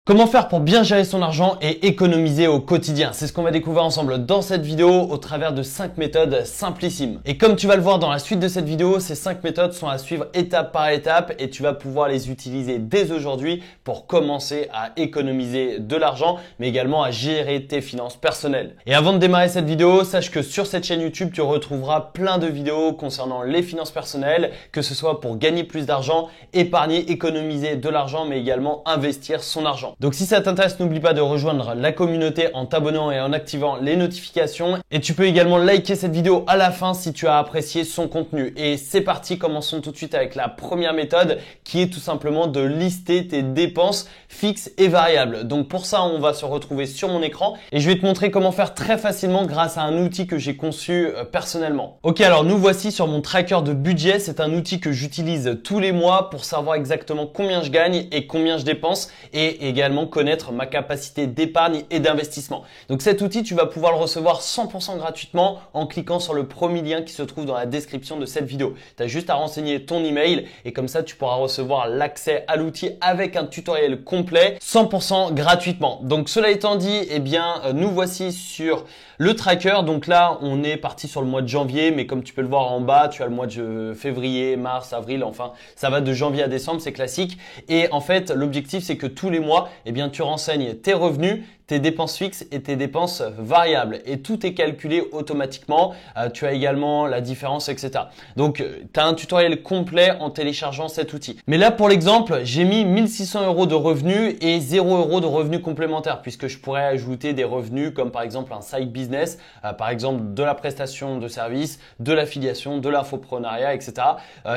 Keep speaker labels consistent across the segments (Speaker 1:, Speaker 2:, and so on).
Speaker 1: Comment faire pour bien gérer son argent et économiser au quotidien? C'est ce qu'on va découvrir ensemble dans cette vidéo au travers de 5 méthodes simplissimes. Et comme tu vas le voir dans la suite de cette vidéo, ces 5 méthodes sont à suivre étape par étape et tu vas pouvoir les utiliser dès aujourd'hui pour commencer à économiser de l'argent, mais également à gérer tes finances personnelles. Et avant de démarrer cette vidéo, sache que sur cette chaîne YouTube, tu retrouveras plein de vidéos concernant les finances personnelles, que ce soit pour gagner plus d'argent, épargner, économiser de l'argent, mais également investir son argent. Donc si ça t'intéresse, n'oublie pas de rejoindre la communauté en t'abonnant et en activant les notifications. Et tu peux également liker cette vidéo à la fin si tu as apprécié son contenu. Et c'est parti, commençons tout de suite avec la première méthode qui est tout simplement de lister tes dépenses fixes et variables. Donc pour ça, on va se retrouver sur mon écran et je vais te montrer comment faire très facilement grâce à un outil que j'ai conçu personnellement. Ok, alors nous voici sur mon tracker de budget. C'est un outil que j'utilise tous les mois pour savoir exactement combien je gagne et combien je dépense et également connaître ma capacité d'épargne et d'investissement. Donc cet outil, tu vas pouvoir le recevoir 100% gratuitement en cliquant sur le premier lien qui se trouve dans la description de cette vidéo. Tu as juste à renseigner ton email et comme ça, tu pourras recevoir l'accès à l'outil avec un tutoriel complet 100% gratuitement. Donc cela étant dit, eh bien, nous voici sur le tracker. Donc là, on est parti sur le mois de janvier, mais comme tu peux le voir en bas, tu as le mois de février, mars, avril, enfin, ça va de janvier à décembre, c'est classique. Et en fait, l'objectif, c'est que tous les mois, eh bien, tu renseignes tes revenus, tes dépenses fixes et tes dépenses variables. Et tout est calculé automatiquement. Tu as également la différence, etc. Donc, tu as un tutoriel complet en téléchargeant cet outil. Mais là, pour l'exemple, j'ai mis 1600 € de revenus et 0 € de revenus complémentaires puisque je pourrais ajouter des revenus comme par exemple un side business, par exemple de la prestation de services, de l'affiliation, de l'infoprenariat, etc.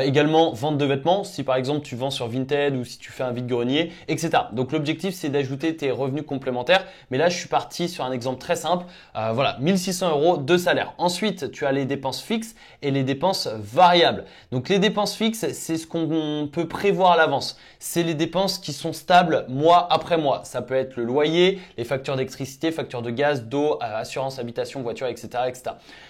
Speaker 1: Également, vente de vêtements, si par exemple tu vends sur Vinted ou si tu fais un vide-grenier, etc. Donc, l'objectif, c'est d'ajouter tes revenus complémentaires. Mais là, je suis parti sur un exemple très simple. Voilà, 1600 € de salaire. Ensuite, tu as les dépenses fixes et les dépenses variables. Donc, les dépenses fixes, c'est ce qu'on peut prévoir à l'avance. C'est les dépenses qui sont stables mois après mois. Ça peut être le loyer, les factures d'électricité, factures de gaz, d'eau, assurance, habitation, voiture, etc., etc.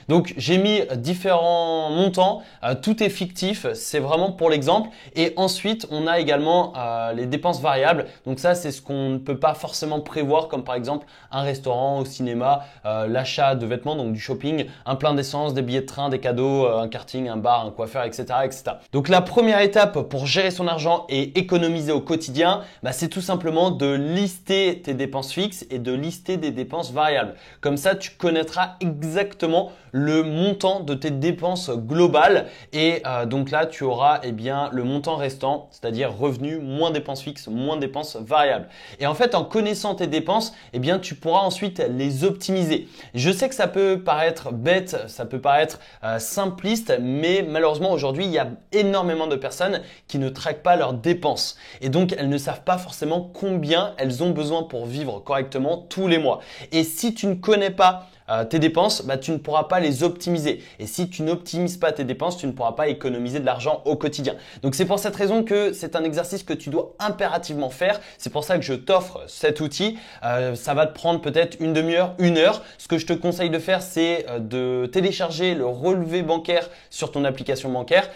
Speaker 1: Donc, j'ai mis différents montants. Tout est fictif. C'est vraiment pour l'exemple. Et ensuite, on a également les dépenses variables. Donc, ça, c'est ce qu'on ne peut pas forcément prévoir comme par exemple un restaurant, au cinéma, l'achat de vêtements, donc du shopping, un plein d'essence, des billets de train, des cadeaux, un karting, un bar, un coiffeur, etc., etc. Donc la première étape pour gérer son argent et économiser au quotidien, c'est tout simplement de lister tes dépenses fixes et de lister des dépenses variables. Comme ça, tu connaîtras exactement le montant de tes dépenses globales et donc là, tu auras le montant restant, c'est-à-dire revenus moins dépenses fixes, moins dépenses variables. Et en fait, en connaissant tes dépenses, tu pourras ensuite les optimiser. Je sais que ça peut paraître bête, ça peut paraître simpliste, mais malheureusement aujourd'hui, il y a énormément de personnes qui ne traquent pas leurs dépenses. Et donc, elles ne savent pas forcément combien elles ont besoin pour vivre correctement tous les mois. Et si tu ne connais pas tes dépenses, tu ne pourras pas les optimiser. Et si tu n'optimises pas tes dépenses, tu ne pourras pas économiser de l'argent au quotidien. Donc, c'est pour cette raison que c'est un exercice que tu dois impérativement faire. C'est pour ça que je t'offre cet outil. Ça va te prendre peut-être une demi-heure, une heure. Ce que je te conseille de faire, c'est de télécharger le relevé bancaire sur ton application bancaire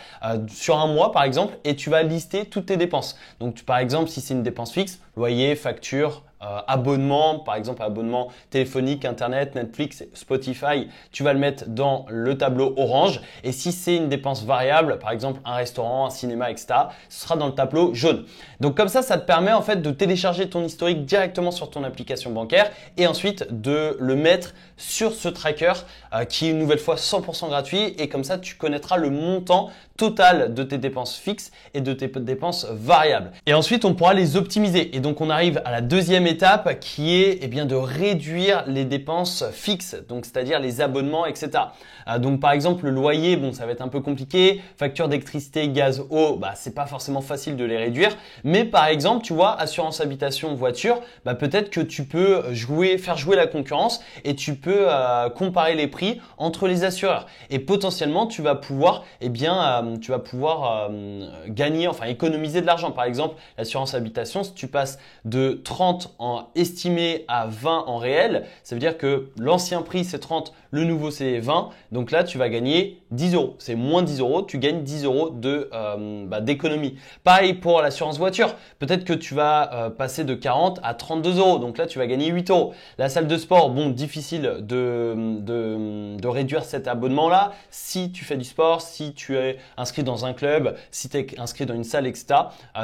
Speaker 1: sur un mois, par exemple, et tu vas lister toutes tes dépenses. Donc, par exemple, si c'est une dépense fixe, loyer, facture, abonnement, par exemple abonnement téléphonique, internet, Netflix, Spotify, tu vas le mettre dans le tableau orange. Et si c'est une dépense variable, par exemple un restaurant, un cinéma, etc., ce sera dans le tableau jaune. Donc comme ça te permet en fait de télécharger ton historique directement sur ton application bancaire et ensuite de le mettre sur ce tracker qui est une nouvelle fois 100% gratuit et comme ça tu connaîtras le montant total de tes dépenses fixes et de tes dépenses variables. Et ensuite, on pourra les optimiser. Et donc, on arrive à la deuxième étape qui est de réduire les dépenses fixes, donc c'est-à-dire les abonnements, etc. Donc, par exemple, le loyer, ça va être un peu compliqué. Facture d'électricité, gaz, eau, c'est pas forcément facile de les réduire. Mais par exemple, tu vois, assurance habitation, voiture, peut-être que tu peux faire jouer la concurrence et tu peux comparer les prix entre les assureurs. Et potentiellement, tu vas pouvoir gagner, enfin économiser de l'argent. Par exemple, l'assurance habitation, si tu passes de 30 en estimé à 20 en réel, ça veut dire que l'ancien prix c'est 30, le nouveau c'est 20. Donc là, tu vas gagner 10 euros. C'est moins 10 euros, tu gagnes 10 euros d'économie. Pareil pour l'assurance voiture. Peut-être que tu vas passer de 40 à 32 euros. Donc là, tu vas gagner 8 euros. La salle de sport, bon, difficile de réduire cet abonnement-là. Si tu fais du sport, si tu es inscrit dans un club, si tu es inscrit dans une salle, etc.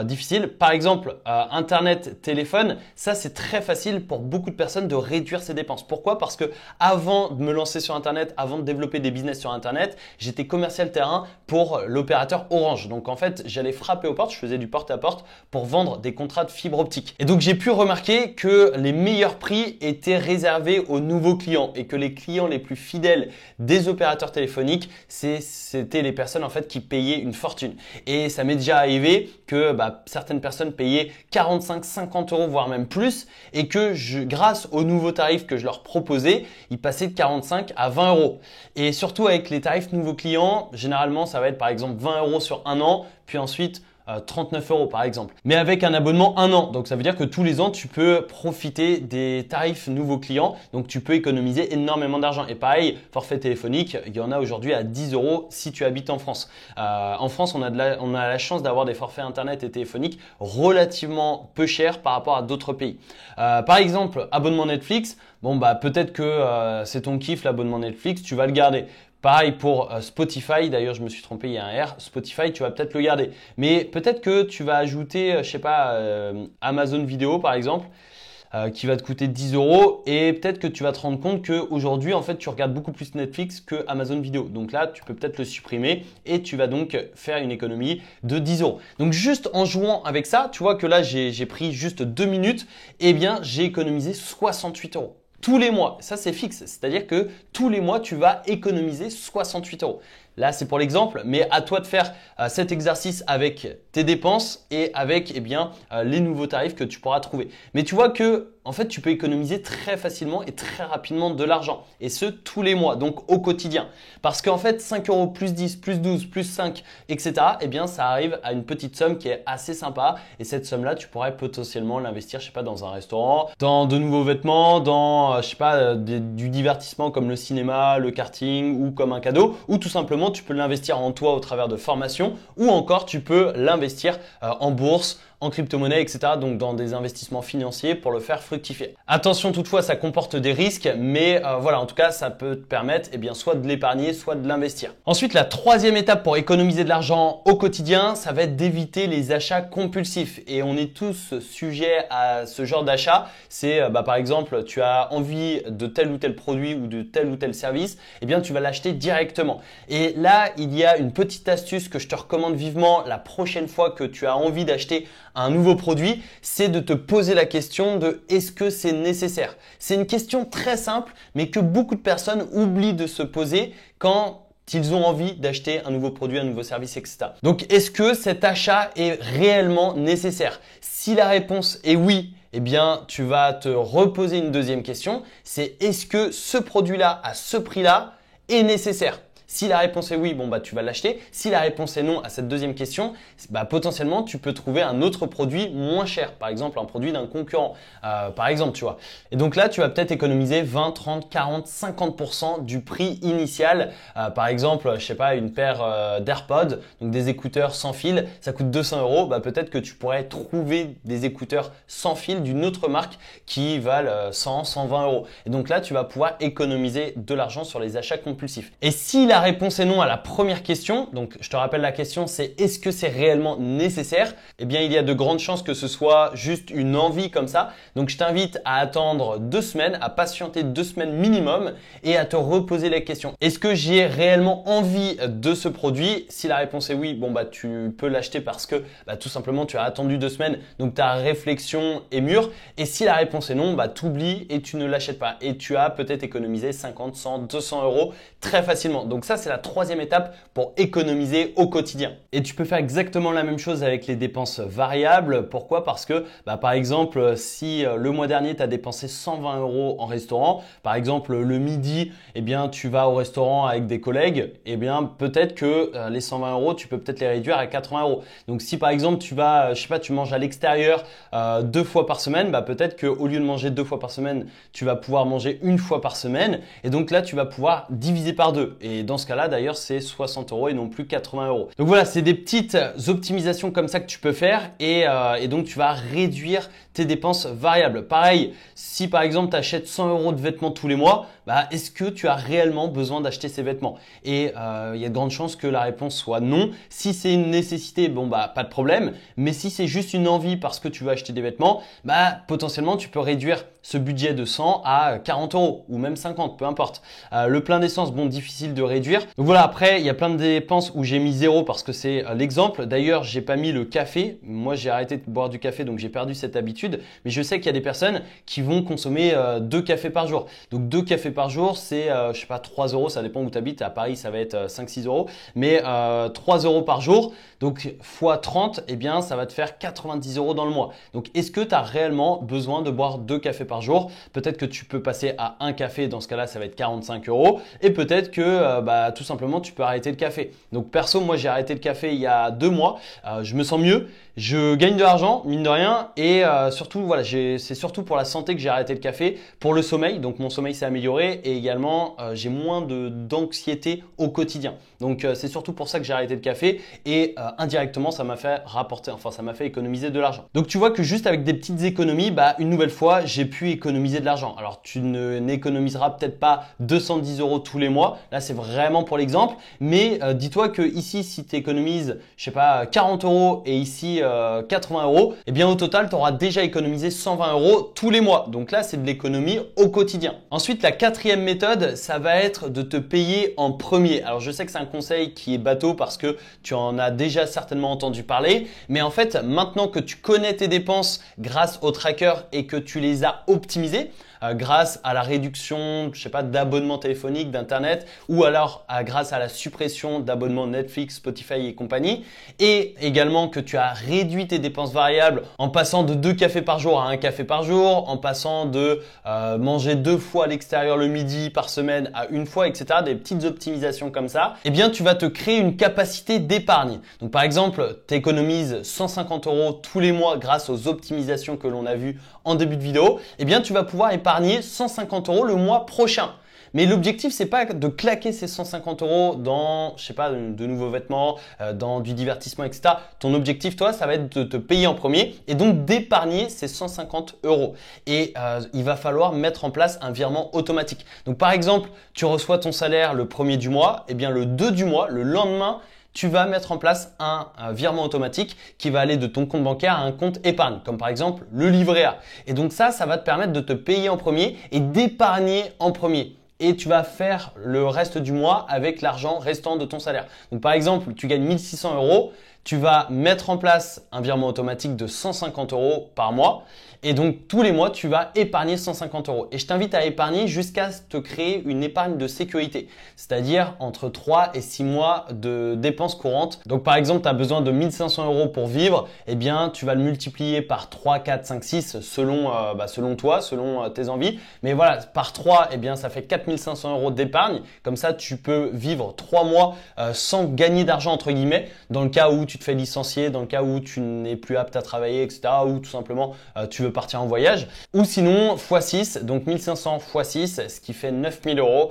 Speaker 1: Difficile. Par exemple, Internet, téléphone, ça c'est très facile pour beaucoup de personnes de réduire ses dépenses. Pourquoi? Parce que avant de me lancer sur Internet, avant de développer des business sur Internet, j'étais commercial terrain pour l'opérateur Orange. Donc en fait, j'allais frapper aux portes, je faisais du porte-à-porte pour vendre des contrats de fibre optique. Et donc j'ai pu remarquer que les meilleurs prix étaient réservés aux nouveaux clients et que les clients les plus fidèles des opérateurs téléphoniques, c'était les personnes en fait qui payaient une fortune. Et ça m'est déjà arrivé que certaines personnes payaient 45, 50 euros, voire même plus, et que grâce aux nouveaux tarifs que je leur proposais, ils passaient de 45 à 20 euros. Et surtout avec les tarifs nouveaux clients, généralement ça va être par exemple 20 euros sur un an, puis ensuite 39 euros par exemple. Mais avec un abonnement 1 an. Donc ça veut dire que tous les ans, tu peux profiter des tarifs nouveaux clients. Donc tu peux économiser énormément d'argent. Et pareil, forfait téléphonique, il y en a aujourd'hui à 10 euros si tu habites en France. En France, on a la chance d'avoir des forfaits internet et téléphoniques relativement peu chers par rapport à d'autres pays. Par exemple, abonnement Netflix. Bon, peut-être que c'est ton kiff l'abonnement Netflix, tu vas le garder. Pareil pour Spotify, d'ailleurs je me suis trompé, il y a un R, Spotify tu vas peut-être le garder. Mais peut-être que tu vas ajouter, je sais pas, Amazon Vidéo par exemple, qui va te coûter 10 euros et peut-être que tu vas te rendre compte qu'aujourd'hui en fait tu regardes beaucoup plus Netflix que Amazon Vidéo. Donc là tu peux peut-être le supprimer et tu vas donc faire une économie de 10 euros. Donc juste en jouant avec ça, tu vois que là j'ai pris juste 2 minutes, et bien j'ai économisé 68 euros. Tous les mois, ça c'est fixe, c'est-à-dire que tous les mois tu vas économiser 68 euros. Là c'est pour l'exemple, mais à toi de faire cet exercice avec tes dépenses et avec les nouveaux tarifs que tu pourras trouver. Mais tu vois que en fait tu peux économiser très facilement et très rapidement de l'argent, et ce tous les mois, donc au quotidien. Parce qu'en fait 5 euros plus 10, plus 12, plus 5, etc. ça arrive à une petite somme qui est assez sympa, et cette somme-là tu pourrais potentiellement l'investir, je sais pas, dans un restaurant, dans de nouveaux vêtements, dans je sais pas, du divertissement comme le cinéma, le karting, ou comme un cadeau, ou tout simplement tu peux l'investir en toi au travers de formations, ou encore tu peux l'investir en bourse, en crypto-monnaie, etc. Donc dans des investissements financiers pour le faire fructifier. Attention toutefois, ça comporte des risques, mais voilà, en tout cas, ça peut te permettre soit de l'épargner, soit de l'investir. Ensuite, la troisième étape pour économiser de l'argent au quotidien, ça va être d'éviter les achats compulsifs. Et on est tous sujets à ce genre d'achat. C'est par exemple, tu as envie de tel ou tel produit ou de tel ou tel service, tu vas l'acheter directement. Et là, il y a une petite astuce que je te recommande vivement la prochaine fois que tu as envie d'acheter un nouveau produit, c'est de te poser la question de est-ce que c'est nécessaire? C'est une question très simple, mais que beaucoup de personnes oublient de se poser quand ils ont envie d'acheter un nouveau produit, un nouveau service, etc. Donc, est-ce que cet achat est réellement nécessaire? Si la réponse est oui, tu vas te reposer une deuxième question, c'est est-ce que ce produit-là à ce prix-là est nécessaire? Si la réponse est oui, tu vas l'acheter. Si la réponse est non à cette deuxième question, potentiellement, tu peux trouver un autre produit moins cher. Par exemple, un produit d'un concurrent, par exemple, tu vois. Et donc là, tu vas peut-être économiser 20, 30, 40, 50% du prix initial. Par exemple, je sais pas, une paire d'AirPods, donc des écouteurs sans fil, ça coûte 200 euros. Peut-être que tu pourrais trouver des écouteurs sans fil d'une autre marque qui valent 100, 120 euros. Et donc là, tu vas pouvoir économiser de l'argent sur les achats compulsifs. Et si la réponse est non à la première question, donc je te rappelle la question, c'est est-ce que c'est réellement nécessaire? Il y a de grandes chances que ce soit juste une envie comme ça. Donc je t'invite à attendre 2 semaines, à patienter 2 semaines minimum et à te reposer la question. Est-ce que j'ai réellement envie de ce produit? Si la réponse est oui, tu peux l'acheter parce que tout simplement tu as attendu 2 semaines, donc ta réflexion est mûre. Et si la réponse est non, t'oublies et tu ne l'achètes pas. Et tu as peut-être économisé 50, 100, 200 euros très facilement. Donc ça, c'est la troisième étape pour économiser au quotidien. Et tu peux faire exactement la même chose avec les dépenses variables. Pourquoi? Parce que par exemple, si le mois dernier, tu as dépensé 120 € en restaurant, par exemple le midi, eh bien, tu vas au restaurant avec des collègues, eh bien, peut-être que les 120 €, tu peux peut-être les réduire à 80 €. Donc, si par exemple, tu vas, je sais pas, tu manges à l'extérieur 2 fois par semaine, peut-être qu'au lieu de manger 2 fois par semaine, tu vas pouvoir manger 1 fois par semaine. Et donc là, tu vas pouvoir diviser par 2. Et dans ce cas-là, d'ailleurs, c'est 60 € et non plus 80 €. Donc voilà, c'est des petites optimisations comme ça que tu peux faire et donc tu vas réduire tes dépenses variables. Pareil, si par exemple tu achètes 100 € de vêtements tous les mois, est-ce que tu as réellement besoin d'acheter ces vêtements? Et il y a de grandes chances que la réponse soit non. Si c'est une nécessité, pas de problème. Mais si c'est juste une envie parce que tu veux acheter des vêtements, potentiellement tu peux réduire ce budget de 100 à 40 € ou même 50, peu importe. Le plein d'essence, difficile de réduire. Donc voilà, après, il y a plein de dépenses où j'ai mis 0 parce que c'est l'exemple. D'ailleurs, j'ai pas mis le café. Moi, j'ai arrêté de boire du café, donc j'ai perdu cette habitude. Mais je sais qu'il y a des personnes qui vont consommer 2 cafés par jour. Donc 2 cafés par jour, c'est, je sais pas, 3 €. Ça dépend où tu habites. À Paris, ça va être 5-6 €. Mais 3 € par jour, donc x 30, eh bien, ça va te faire 90 € dans le mois. Donc, est-ce que tu as réellement besoin de boire 2 cafés par jour? Peut-être que tu peux passer à un café. Dans ce cas-là, ça va être 45 €. Et peut-être que tout simplement, tu peux arrêter le café. Donc, perso, moi, j'ai arrêté le café il y a 2 mois. Je me sens mieux. Je gagne de l'argent, mine de rien. Et surtout, voilà, c'est surtout pour la santé que j'ai arrêté le café. Pour le sommeil, donc mon sommeil s'est amélioré. Et également, j'ai moins d'anxiété au quotidien. Donc, c'est surtout pour ça que j'ai arrêté le café. Et indirectement, ça m'a fait rapporter, enfin, ça m'a fait économiser de l'argent. Donc, tu vois que juste avec des petites économies, une nouvelle fois, j'ai pu économiser de l'argent. Alors, tu n'économiseras peut-être pas 210 € tous les mois. Là, c'est vraiment pour l'exemple. Mais dis-toi que ici, si tu économises, je sais pas, 40 € et ici 80 €, eh bien au total, tu auras déjà économisé 120 € tous les mois. Donc là, c'est de l'économie au quotidien. Ensuite, la quatrième méthode, ça va être de te payer en premier. Alors, je sais que c'est un conseil qui est bateau parce que tu en as déjà certainement entendu parler. Mais en fait, maintenant que tu connais tes dépenses grâce au tracker et que tu les as optimisées, grâce à la réduction, je sais pas, d'abonnements téléphoniques, d'internet, ou alors grâce à la suppression d'abonnements Netflix, Spotify et compagnie, et également que tu as réduit tes dépenses variables en passant de 2 cafés par jour à 1 café par jour, en passant de manger 2 fois à l'extérieur le midi par semaine à 1 fois, etc. Des petites optimisations comme ça, eh bien tu vas te créer une capacité d'épargne. Donc par exemple, tu économises 150 € tous les mois grâce aux optimisations que l'on a vues en début de vidéo, eh bien tu vas pouvoir épargner 150 € le mois prochain. Mais l'objectif, c'est pas de claquer ces 150 € dans, je sais pas, de nouveaux vêtements, dans du divertissement, etc. Ton objectif, toi, ça va être de te payer en premier et donc d'épargner ces 150 €. Et il va falloir mettre en place un virement automatique. Donc, par exemple, tu reçois ton salaire le 1er du mois, et bien le 2 du mois, le lendemain, tu vas mettre en place un virement automatique qui va aller de ton compte bancaire à un compte épargne, comme par exemple le livret A. Et donc ça va te permettre de te payer en premier et d'épargner en premier. Et tu vas faire le reste du mois avec l'argent restant de ton salaire. Donc par exemple, tu gagnes 1 600 €, tu vas mettre en place un virement automatique de 150 € par mois. Et donc, tous les mois, tu vas épargner 150 €. Et je t'invite à épargner jusqu'à te créer une épargne de sécurité, c'est-à-dire entre 3 et 6 mois de dépenses courantes. Donc, par exemple, tu as besoin de 1 500 € pour vivre. Eh bien, tu vas le multiplier par 3, 4, 5, 6 selon toi, selon tes envies. Mais voilà, par 3, eh bien, ça fait 4 500 € d'épargne. Comme ça, tu peux vivre 3 mois sans gagner d'argent, entre guillemets, dans le cas où tu te fais licencier, dans le cas où tu n'es plus apte à travailler, etc. Ou tout simplement, tu veux partir en voyage. Ou sinon, x6, donc 1500 x 6, ce qui fait 9000 €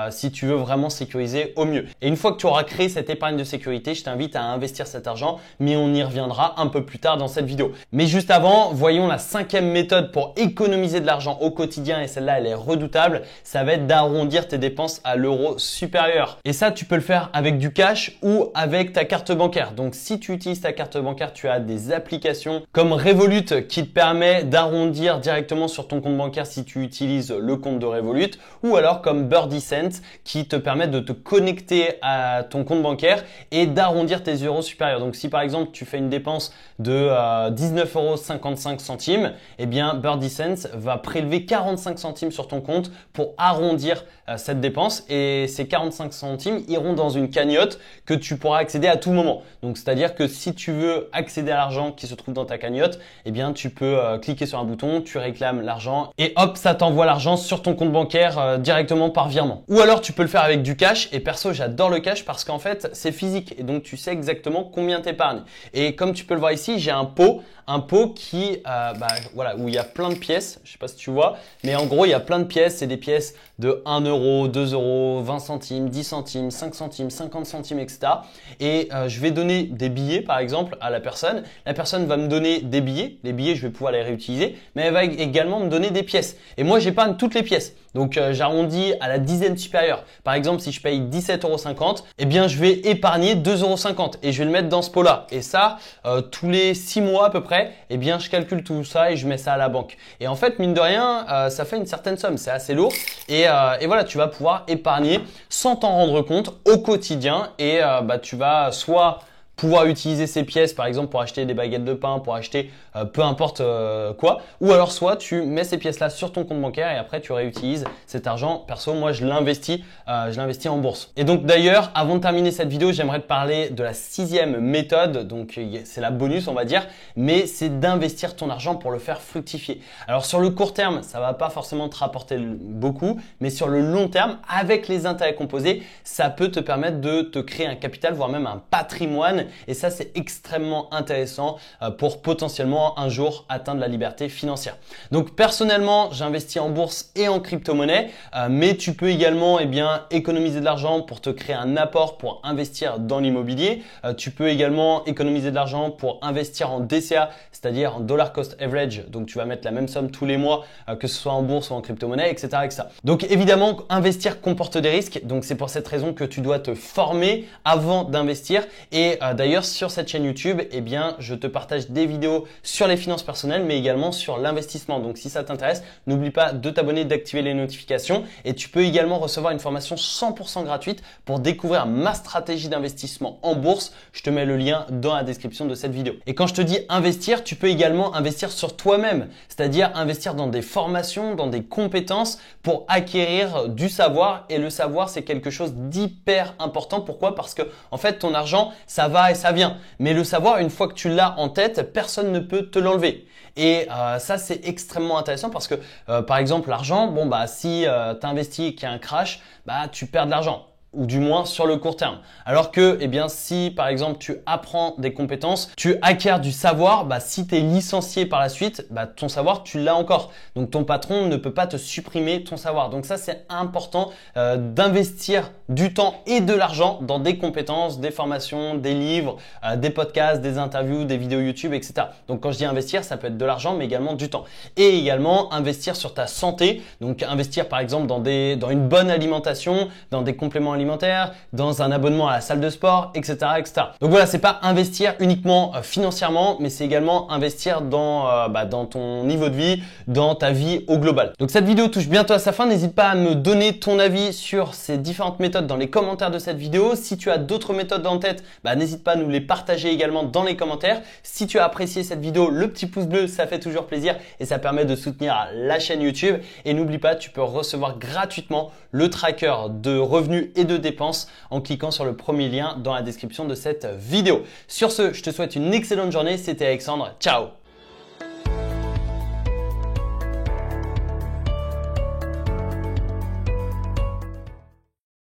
Speaker 1: si tu veux vraiment sécuriser au mieux. Et une fois que tu auras créé cette épargne de sécurité, je t'invite à investir cet argent, mais on y reviendra un peu plus tard dans cette vidéo. Mais juste avant, voyons la 5e méthode pour économiser de l'argent au quotidien, et celle-là, elle est redoutable. Ça va être d'arrondir tes dépenses à l'euro supérieur. Et ça, tu peux le faire avec du cash ou avec ta carte bancaire. Donc, si tu utilises ta carte bancaire, tu as des applications comme Revolut qui te permet d'arrondir directement sur ton compte bancaire si tu utilises le compte de Revolut, ou alors comme Birdie Cent qui te permet de te connecter à ton compte bancaire et d'arrondir tes euros supérieurs. Donc si par exemple tu fais une dépense de 19,55 €, eh bien Birdie Cent va prélever 45 centimes sur ton compte pour arrondir cette dépense, et ces 45 centimes iront dans une cagnotte que tu pourras accéder à tout moment. Donc c'est-à-dire que si tu veux accéder à l'argent qui se trouve dans ta cagnotte, eh bien tu peux cliquer sur un bouton, tu réclames l'argent et hop, ça t'envoie l'argent sur ton compte bancaire directement par virement. Ou alors tu peux le faire avec du cash, et perso j'adore le cash parce qu'en fait c'est physique et donc tu sais exactement combien t'épargnes. Et comme tu peux le voir ici, j'ai un pot qui voilà, où il y a plein de pièces, je sais pas si tu vois, mais en gros il y a plein de pièces, c'est des pièces de 1 €, 2 €, 20 centimes, 10 centimes, 5 centimes, 50 centimes, etc. Et je vais donner des billets par exemple à la personne va me donner des billets, les billets je vais pouvoir les réutiliser, mais elle va également me donner des pièces. Et moi j'épargne toutes les pièces. Donc j'arrondis à la dizaine supérieure. Par exemple, si je paye 17,50 €, eh bien je vais épargner 2,50 € et je vais le mettre dans ce pot-là. Et ça, tous les 6 mois à peu près, eh bien je calcule tout ça et je mets ça à la banque. Et en fait, mine de rien, ça fait une certaine somme, c'est assez lourd. Et voilà, tu vas pouvoir épargner sans t'en rendre compte au quotidien. Et tu vas soit pouvoir utiliser ces pièces par exemple pour acheter des baguettes de pain, pour acheter peu importe quoi, ou alors soit tu mets ces pièces là sur ton compte bancaire et après tu réutilises cet argent. Perso, moi je l'investis en bourse. Et donc d'ailleurs, avant de terminer cette vidéo, j'aimerais te parler de la 6e méthode. Donc c'est la bonus on va dire, mais c'est d'investir ton argent pour le faire fructifier. Alors sur le court terme, ça va pas forcément te rapporter beaucoup, mais sur le long terme, avec les intérêts composés, ça peut te permettre de te créer un capital, voire même un patrimoine. Et ça, c'est extrêmement intéressant pour potentiellement un jour atteindre la liberté financière. Donc personnellement, j'investis en bourse et en crypto-monnaie, mais tu peux également économiser de l'argent pour te créer un apport pour investir dans l'immobilier. Tu peux également économiser de l'argent pour investir en DCA, c'est-à-dire en dollar cost average. Donc tu vas mettre la même somme tous les mois, que ce soit en bourse ou en crypto-monnaie, etc., etc. Donc évidemment, investir comporte des risques. Donc c'est pour cette raison que tu dois te former avant d'investir. Et d'ailleurs, sur cette chaîne YouTube, eh bien, je te partage des vidéos sur les finances personnelles, mais également sur l'investissement. Donc, si ça t'intéresse, n'oublie pas de t'abonner, d'activer les notifications. Et tu peux également recevoir une formation 100% gratuite pour découvrir ma stratégie d'investissement en bourse. Je te mets le lien dans la description de cette vidéo. Et quand je te dis investir, tu peux également investir sur toi-même, c'est-à-dire investir dans des formations, dans des compétences pour acquérir du savoir. Et le savoir, c'est quelque chose d'hyper important. Pourquoi? Parce que en fait, ton argent, ça va et ça vient. Mais le savoir, une fois que tu l'as en tête, personne ne peut te l'enlever. Et ça, c'est extrêmement intéressant parce que, par exemple, l'argent, si tu investis et qu'il y a un crash, tu perds de l'argent. Ou du moins sur le court terme. Alors que, si par exemple tu apprends des compétences, tu acquiers du savoir, si tu es licencié par la suite, ton savoir tu l'as encore. Donc ton patron ne peut pas te supprimer ton savoir. Donc ça c'est important d'investir du temps et de l'argent dans des compétences, des formations, des livres, des podcasts, des interviews, des vidéos YouTube, etc. Donc quand je dis investir, ça peut être de l'argent mais également du temps. Et également investir sur ta santé. Donc investir par exemple dans une bonne alimentation, dans des compléments alimentaires, dans un abonnement à la salle de sport, etc., etc. Donc voilà, c'est pas investir uniquement financièrement, mais c'est également investir dans ton niveau de vie, dans ta vie au global. Donc cette vidéo touche bientôt à sa fin. N'hésite pas à me donner ton avis sur ces différentes méthodes dans les commentaires de cette vidéo. Si tu as d'autres méthodes en tête, n'hésite pas à nous les partager également dans les commentaires. Si tu as apprécié cette vidéo, le petit pouce bleu, ça fait toujours plaisir et ça permet de soutenir la chaîne YouTube. Et n'oublie pas, tu peux recevoir gratuitement le tracker de revenus et de dépenses en cliquant sur le premier lien dans la description de cette vidéo. Sur ce, je te souhaite une excellente journée. C'était Alexandre. Ciao!